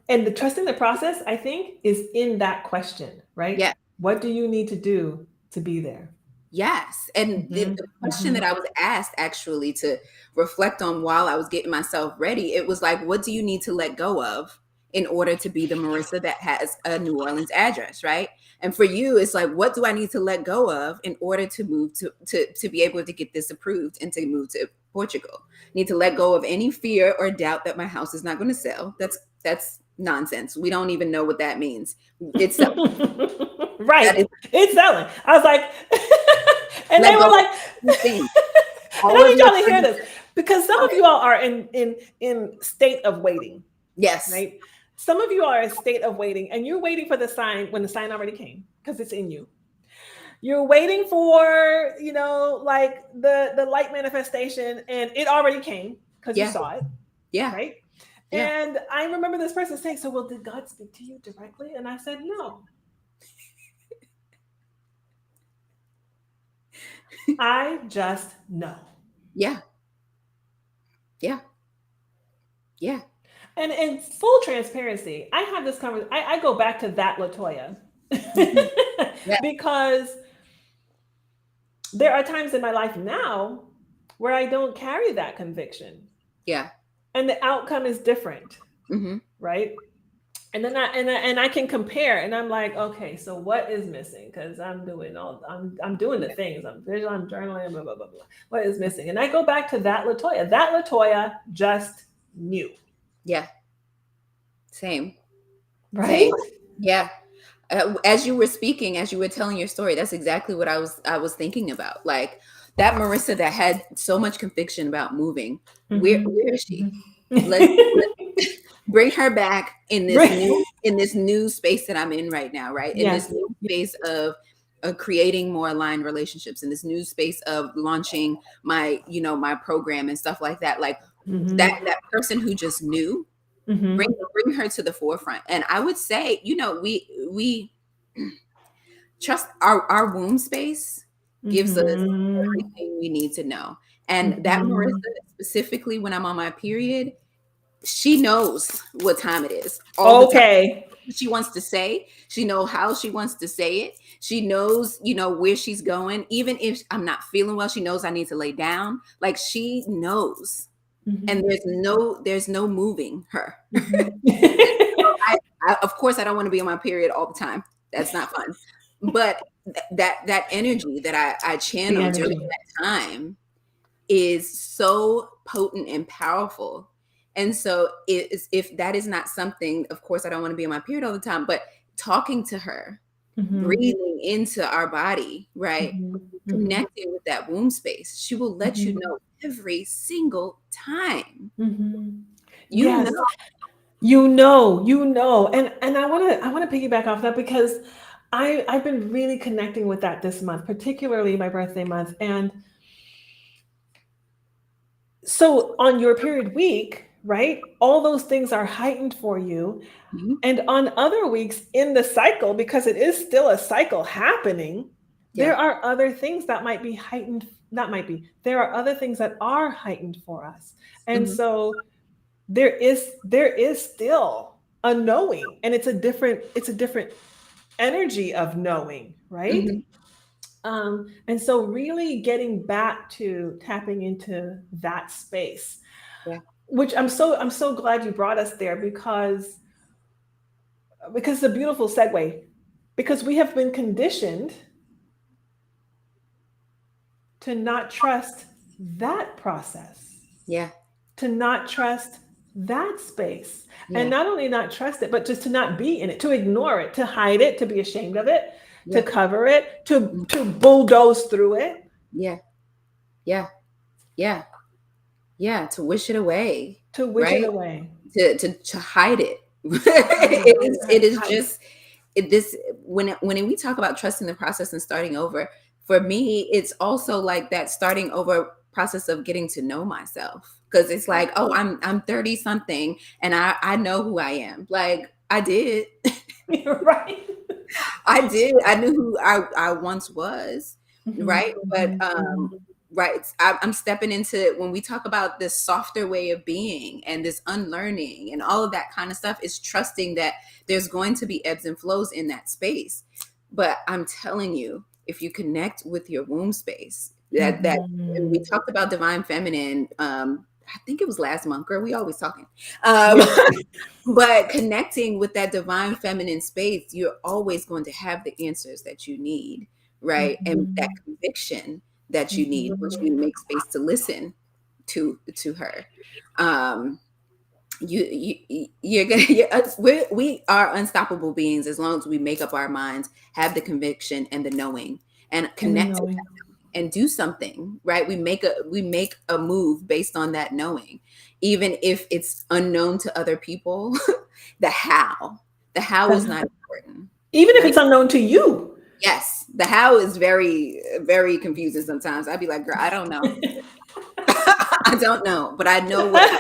And the trust in the process, I think, is in that question, right? Yeah. What do you need to do to be there? Yes. And the Mhm. question that Mhm. I was asked, actually, to reflect on while I was getting myself ready, it was like, what do you need to let go of in order to be the Marissa that has a New Orleans address, right? And for you, it's like, what do I need to let go of in order to move to be able to get this approved and to move to Portugal? Need to let go of any fear or doubt that my house is not going to sell. That's nonsense. We don't even know what that means. It's that Right. is It's selling. I was like, and they let were go of like, everything. and All I of need your y'all to hear this, furniture. because some of you all are in state of waiting, Yes. right? Some of you are in state of waiting, and you're waiting for the sign when the sign already came because it's in you. You're waiting for, like the light manifestation, and it already came because you Yeah. saw it, Yeah. right? Yeah. And I remember this person saying, so, well, did God speak to you directly? And I said, no. I just know. Yeah. Yeah. Yeah. And in full transparency, I have this conversation. I go back to that Latoya Mhm. Yeah. because there are times in my life now where I don't carry that conviction, Yeah. and the outcome is different, Hmm. right? And then I can compare, and I'm like, okay, so what is missing? Because I'm doing the things. I'm visual, I'm journaling, blah blah blah blah. What is missing? And I go back to that Latoya. That Latoya just knew, Yeah. Same. right? Same. Yeah. As you were speaking, as you were telling your story, that's exactly what I was thinking about. Like that Marissa that had so much conviction about moving. Where is she? Let bring her back in this Right. new space that I'm in right now, right? In this Yes. new space of creating more aligned relationships, in this new space of launching my, my program and stuff like that. Like that person who just knew, bring her to the forefront. And I would say, we trust our womb space gives us everything we need to know. And that Marissa, specifically when I'm on my period, she knows what time it is all the time. Okay. She wants to say, she knows how she wants to say it. She knows, where she's going. Even if I'm not feeling well, she knows I need to lay down. Like she knows. And there's no moving her. Of course, I don't want to be on my period all the time. That's not fun. But that energy that I channel during that time is so potent and powerful. And so if that is not something, of course, I don't want to be on my period all the time, but talking to her, breathing into our body, right? Connecting with that womb space, she will let you know every single time. Yes. You know. And I want to piggyback off that because I've been really connecting with that this month, particularly my birthday month. And so on your period week, right? All those things are heightened for you. And on other weeks in the cycle, because it is still a cycle happening, there are other things that might be heightened. There are other things that are heightened for us. And so there is still a knowing, and it's a different energy of knowing, right? And so really getting back to tapping into that space, which I'm so glad you brought us there, because it's a beautiful segue, because we have been conditioned to not trust that process. To not trust that space. And not only not trust it, but just to not be in it, to ignore it, to hide it, to be ashamed of it, to cover it, to bulldoze through it. To wish it away. To wish it away. To hide it. It is just this when we talk about trusting the process and starting over, for me, it's also like that starting over process of getting to know myself. Because it's like, oh, I'm 30 something and I know who I am. Like I did. Right. I did. I knew who I once was. Right. But right. I'm stepping into, when we talk about this softer way of being and this unlearning and all of that kind of stuff, is trusting that there's going to be ebbs and flows in that space. But I'm telling you, if you connect with your womb space, that and we talked about divine feminine, I think it was last month, girl, we always talking. But connecting with that divine feminine space, you're always going to have the answers that you need, right? And that conviction that you need once you make space to listen to her. We are unstoppable beings as long as we make up our minds, have the conviction and the knowing, and connect to that and do something, right? We make a move based on that knowing, even if it's unknown to other people. The how is not important, even if it's unknown to you. Yes, the how is very, very confusing sometimes. I'd be like, girl, I don't know. I don't know, but I know what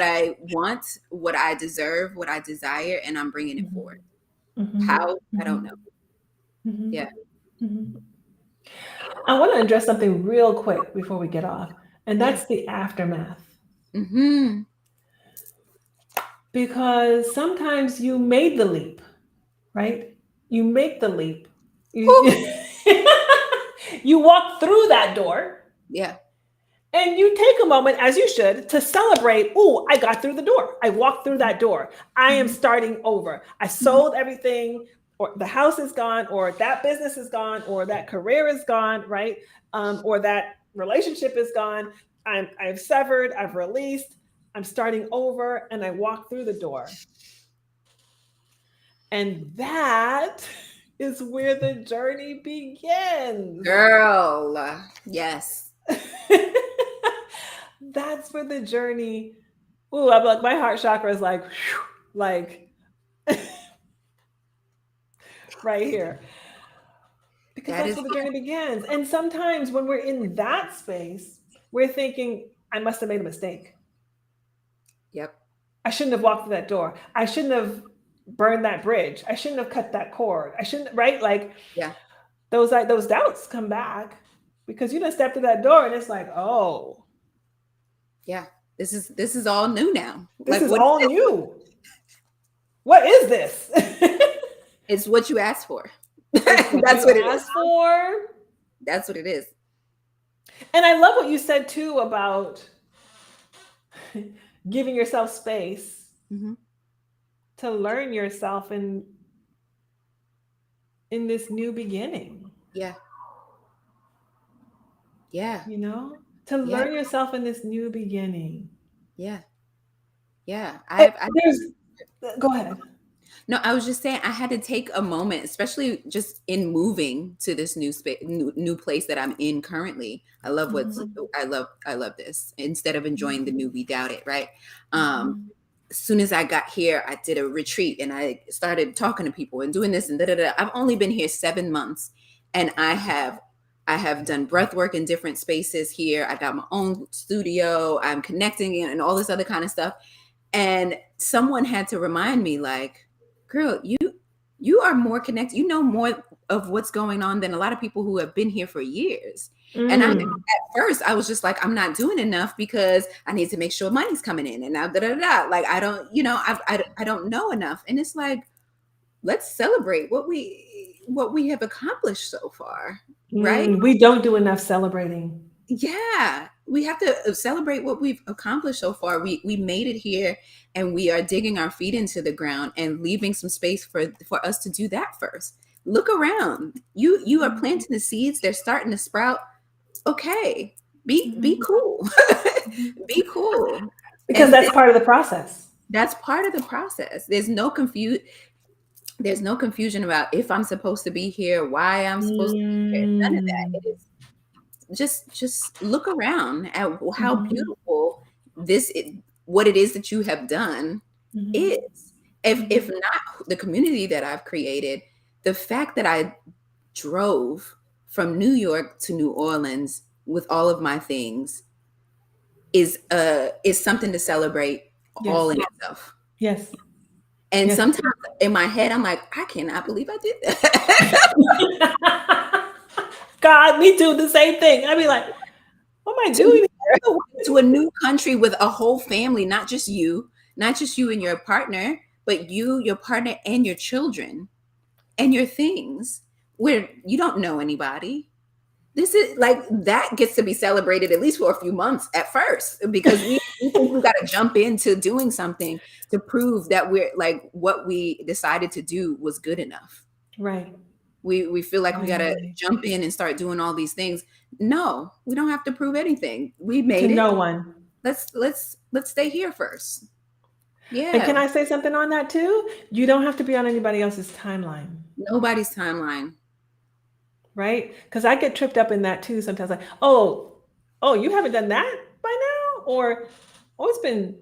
I want, what I deserve, what I desire, and I'm bringing it forward. How? I don't know. Yeah. I want to address something real quick before we get off, and that's the aftermath. Because sometimes you made the leap, right? You make the leap. You walk through that door. Yeah. And you take a moment, as you should, to celebrate. Oh, I got through the door. I walked through that door. I am starting over. I sold everything, or the house is gone, or that business is gone, or that career is gone, right? Or that relationship is gone. I've severed, I've released, I'm starting over, and I walk through the door. And that is where the journey begins. Girl, yes. That's where the journey. Ooh, I'm like, my heart chakra is like, whew, like right here. Because that's where the journey begins. And sometimes when we're in that space, we're thinking, I must have made a mistake. Yep. I shouldn't have walked through that door. I shouldn't have burned that bridge. I shouldn't have cut that cord. I shouldn't, right? Like, yeah, those doubts come back because you done stepped through that door and it's like, oh, yeah, this is all new now. This like, is all new. What is this? It's what you asked for. That's what it asked for. That's what it is. And I love what you said too about giving yourself space to learn yourself in this new beginning. Yeah. Yeah. You know, to learn yourself in this new beginning. Yeah. Yeah. Go ahead. No, I was just saying I had to take a moment, especially just in moving to this new space, new place that I'm in currently. I love I love this. Instead of enjoying the new, we doubt it, right? As soon as I got here, I did a retreat and I started talking to people and doing this and da-da-da. I've only been here 7 months, and I have done breath work in different spaces here. I got my own studio. I'm connecting and all this other kind of stuff. And someone had to remind me, like, girl, you are more connected. You know more of what's going on than a lot of people who have been here for years. And at first I was just like, I'm not doing enough because I need to make sure money's coming in, and now like I don't, I don't know enough. And it's like, let's celebrate what we have accomplished so far, right? We don't do enough celebrating. Yeah, we have to celebrate what we've accomplished so far. We made it here, and we are digging our feet into the ground and leaving some space for us to do that first. Look around. You are planting the seeds. They're starting to sprout. Okay, be cool. Be cool. Because that's part of the process. That's part of the process. There's no confusion about if I'm supposed to be here, why I'm supposed to be here. None of that. It is just look around at how beautiful what it is that you have done is. If not the community that I've created, the fact that I drove from New York to New Orleans with all of my things is something to celebrate all in itself. Yes. And sometimes in my head, I'm like, I cannot believe I did that. God, me too, the same thing. I'd be like, what am I doing here? To a new country with a whole family, not just you and your partner, but you, your partner, and your children and your things, where you don't know anybody. This is like, that gets to be celebrated at least for a few months at first, because we think we got to jump into doing something to prove that we're like, what we decided to do was good enough. Right. We feel like we got to jump in and start doing all these things. No, we don't have to prove anything. We made it. No one. Let's stay here first. Yeah. And can I say something on that too? You don't have to be on anybody else's timeline. Nobody's timeline. Right? Because I get tripped up in that too sometimes. Like, oh, you haven't done that by now? Or, it's been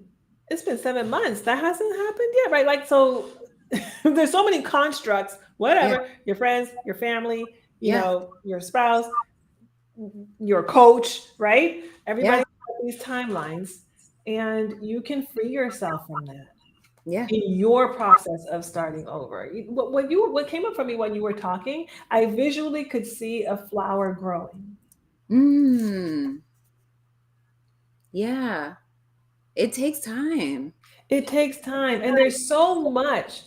7 months. That hasn't happened yet, right? Like, so there's so many constructs, whatever, your friends, your family, you know, your spouse, your coach, right? Everybody has these timelines, and you can free yourself from that. Yeah. In your process of starting over. What came up for me when you were talking, I visually could see a flower growing. Yeah. It takes time. It takes time. And there's so much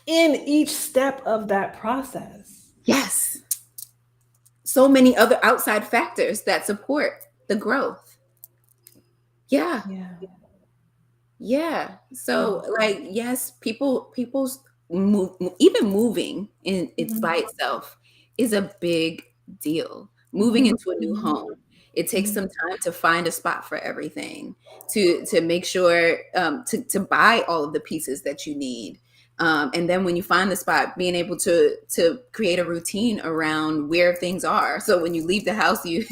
in each step of that process. Yes. So many other outside factors that support the growth. Yeah. Yeah. Yeah. So like, yes, people's even moving in it's by itself is a big deal. Moving into a new home. It takes some time to find a spot for everything, to make sure to buy all of the pieces that you need. And then when you find the spot, being able to create a routine around where things are. So when you leave the house, you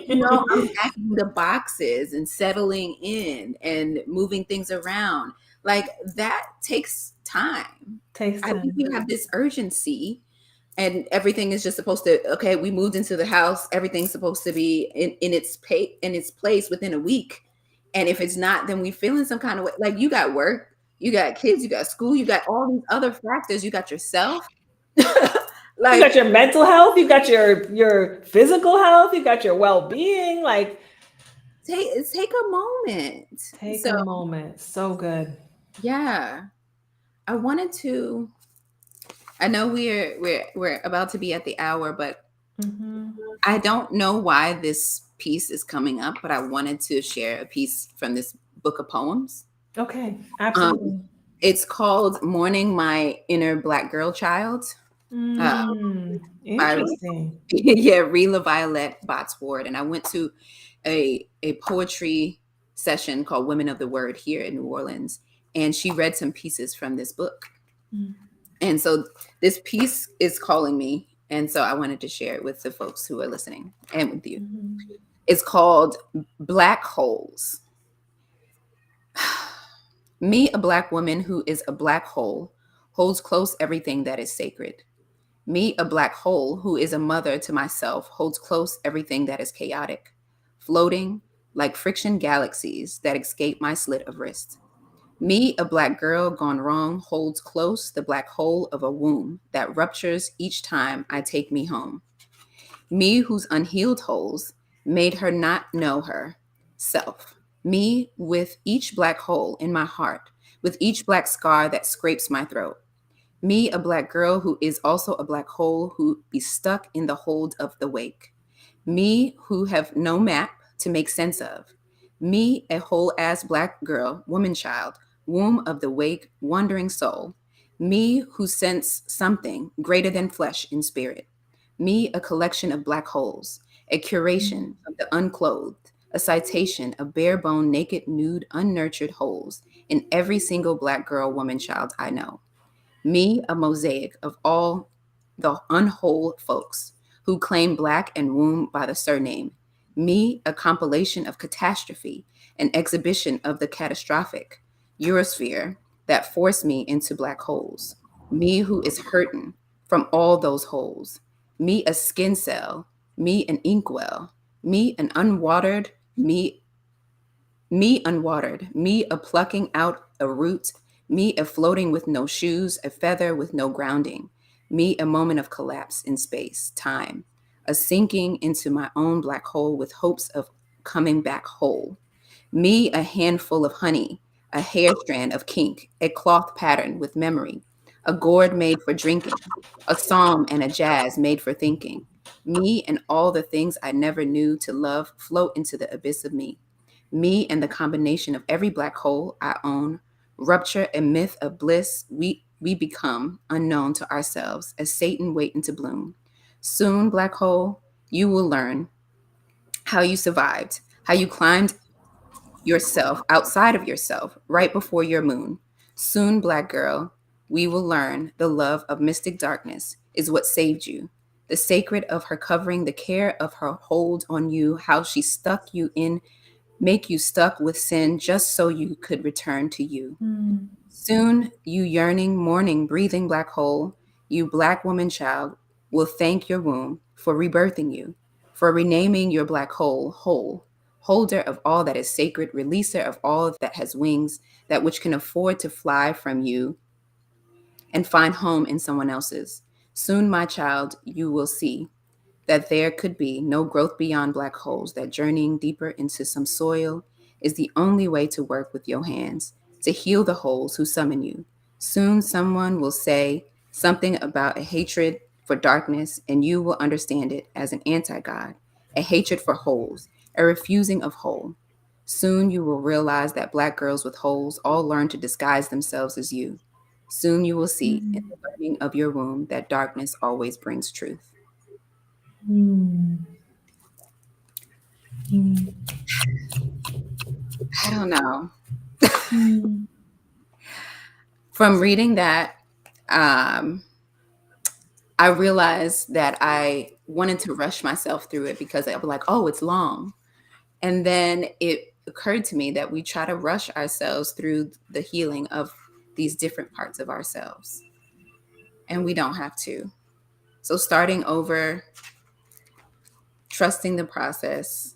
unpacking the boxes and settling in and moving things around. Like that takes time. Takes I think time. we have this urgency and everything is just supposed to, okay, we moved into the house, everything's supposed to be in its place within a week. And if it's not, then we feel in some kind of way. Like you got work, you got kids, you got school, you got all these other factors, you got yourself. You got your mental health, you got your physical health, you got your well-being. Like take a moment. take a moment. So good. Yeah. I wanted to. I know we're about to be at the hour, but I don't know why this piece is coming up, but I wanted to share a piece from this book of poems. Okay, absolutely. It's called "Mourning My Inner Black Girl Child." Interesting. Rila Violet Botsford, and I went to a poetry session called Women of the Word here in New Orleans, and she read some pieces from this book. And so this piece is calling me. And so I wanted to share it with the folks who are listening and with you. It's called Black Holes. Me, a Black woman who is a black hole, holds close everything that is sacred. Me, a black hole who is a mother to myself, holds close everything that is chaotic, floating like friction galaxies that escape my slit of wrist. Me, a black girl gone wrong, holds close the black hole of a womb that ruptures each time I take me home. Me, whose unhealed holes made her not know herself. Me, with each black hole in my heart, with each black scar that scrapes my throat. Me, a black girl who is also a black hole who be stuck in the hold of the wake. Me, who have no map to make sense of. Me, a whole ass black girl, woman child, womb of the wake, wandering soul. Me, who sense something greater than flesh in spirit. Me, a collection of black holes, a curation of the unclothed, a citation of bare bone, naked, nude, unnurtured holes in every single black girl, woman, child I know. Me, a mosaic of all the unwhole folks who claim black and womb by the surname. Me, a compilation of catastrophe, an exhibition of the catastrophic Eurosphere that forced me into black holes. Me, who is hurting from all those holes. Me, a skin cell. Me, an inkwell. Me, an unwatered. Me, unwatered. Me, a plucking out a root. Me, a floating with no shoes, a feather with no grounding. Me, a moment of collapse in space, time, a sinking into my own black hole with hopes of coming back whole. Me, a handful of honey, a hair strand of kink, a cloth pattern with memory, a gourd made for drinking, a psalm and a jazz made for thinking. Me and all the things I never knew to love float into the abyss of me. Me and the combination of every black hole I own rupture a myth of bliss we become unknown to ourselves as Satan waiting to bloom. Soon, black hole, you will learn how you survived, how you climbed yourself outside of yourself right before your moon. Soon, black girl, we will learn the love of mystic darkness is what saved you. The sacred of her covering, the care of her hold on you, how she stuck you in, make you stuck with sin just so you could return to you. Soon, you yearning, mourning, breathing black hole, you black woman child, will thank your womb for rebirthing you, for renaming your black hole whole, holder of all that is sacred, releaser of all that has wings, that which can afford to fly from you and find home in someone else's. Soon, my child, you will see that there could be no growth beyond black holes, that journeying deeper into some soil is the only way to work with your hands, to heal the holes who summon you. Soon someone will say something about a hatred for darkness, and you will understand it as an anti-God, a hatred for holes, a refusing of whole. Soon you will realize that Black girls with holes all learn to disguise themselves as you. Soon you will see in the learning of your womb that darkness always brings truth. Mm. Mm. I don't know. Mm. From reading that, I realized that I wanted to rush myself through it because I was like, oh, it's long. And then it occurred to me that we try to rush ourselves through the healing of these different parts of ourselves. And we don't have to. So starting over, trusting the process,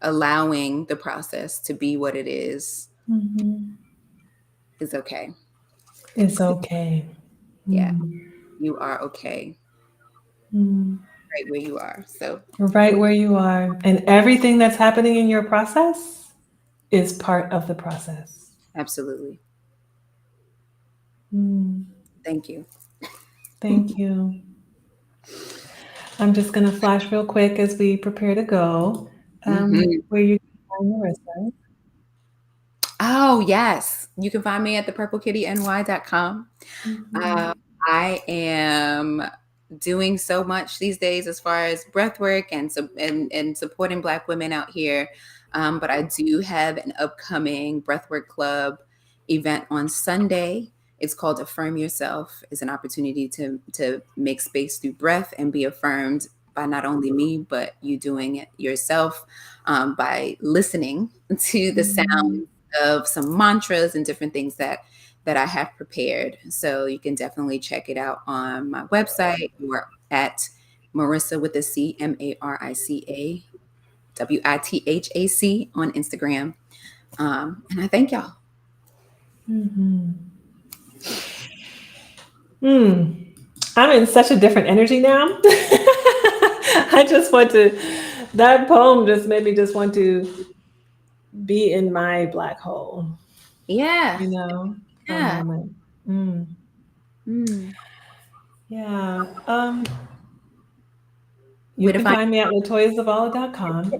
allowing the process to be what it is okay. It's okay. Yeah, Mm. you are okay Mm. right where you are. So Right where you are. And everything that's happening in your process is part of the process. absolutely. Mm. Thank you. Thank you. I'm just going to flash real quick as we prepare to go. Mhm. Where you can find Marissa. Oh, yes. You can find me at thepurplekittyny.com. Mhm. I am doing so much these days as far as breath work and supporting Black women out here. But I do have an upcoming breathwork club event on Sunday. It's called Affirm Yourself. It's an opportunity to make space through breath and be affirmed by not only me, but you doing it yourself, by listening to the sound of some mantras and different things that I have prepared. So you can definitely check it out on my website or at Marissa with a C, MaricaWithac on Instagram. And I thank y'all. I'm in such a different energy now. I just want to, that poem just made me just want to be in my black hole, Yeah. you know, for a Yeah. moment. Mm. Mm. Yeah. You Where to can find find me at latoyazavala.com.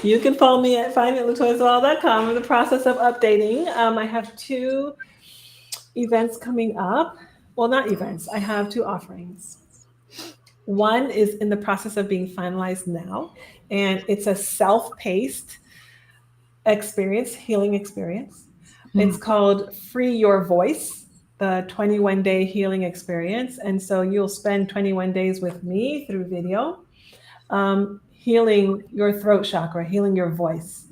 You can follow me find me at latoyazavala.com. I'm in the process of updating. I have 2 events coming up. Well, not events. I have 2 offerings. One is in the process of being finalized now, and it's a self-paced experience, healing experience. It's called Free Your Voice, the 21-day healing experience. And so you'll spend 21 days with me through video, healing your throat chakra, healing your voice.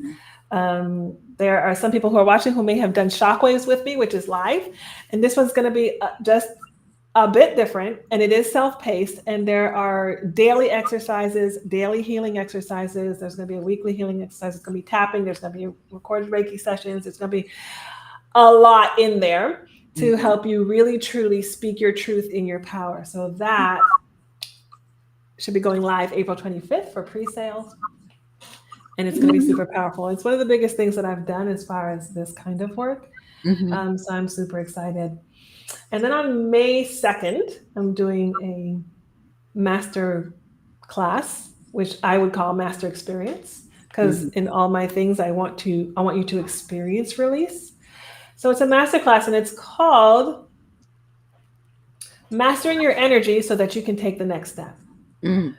There are some people who are watching who may have done shockwaves with me, which is live. And this one's going to be just a bit different, and it is self-paced, and there are daily exercises, daily healing exercises. There's going to be a weekly healing exercise. It's going to be tapping. There's going to be recorded Reiki sessions. It's going to be a lot in there to help you really truly speak your truth in your power. So that should be going live April 25th for pre-sales, and it's going to be super powerful. It's one of the biggest things that I've done as far as this kind of work. So I'm super excited. And then on May 2nd, I'm doing a master class, which I would call master experience, because in all my things, I want you to experience release. So it's a master class, and it's called Mastering Your Energy so that you can take the next step. And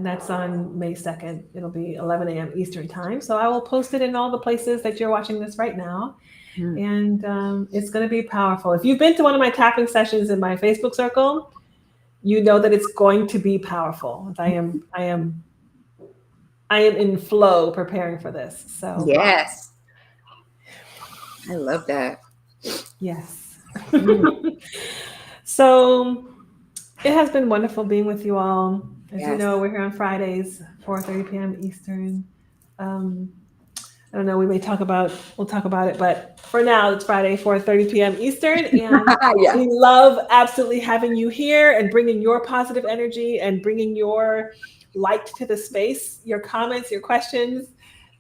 that's on May 2nd. It'll be 11 a.m. Eastern time. So I will post it in all the places that you're watching this right now. And it's going to be powerful. If you've been to one of my tapping sessions in my Facebook circle, you know that it's going to be powerful. I am in flow preparing for this. So yes. I love that. Yes. So it has been wonderful being with you all. As you know, we're here on Fridays, 4:30 p.m. Eastern. I don't know, we'll talk about it, but for now it's Friday, 4:30 p.m. Eastern. And we love absolutely having you here and bringing your positive energy and bringing your light to the space. Your comments, your questions,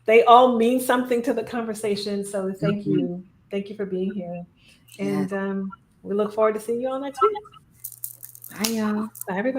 they all mean something to the conversation. So thank you. Thank you for being here. And we look forward to seeing you all next week. Bye, y'all. Bye, everybody.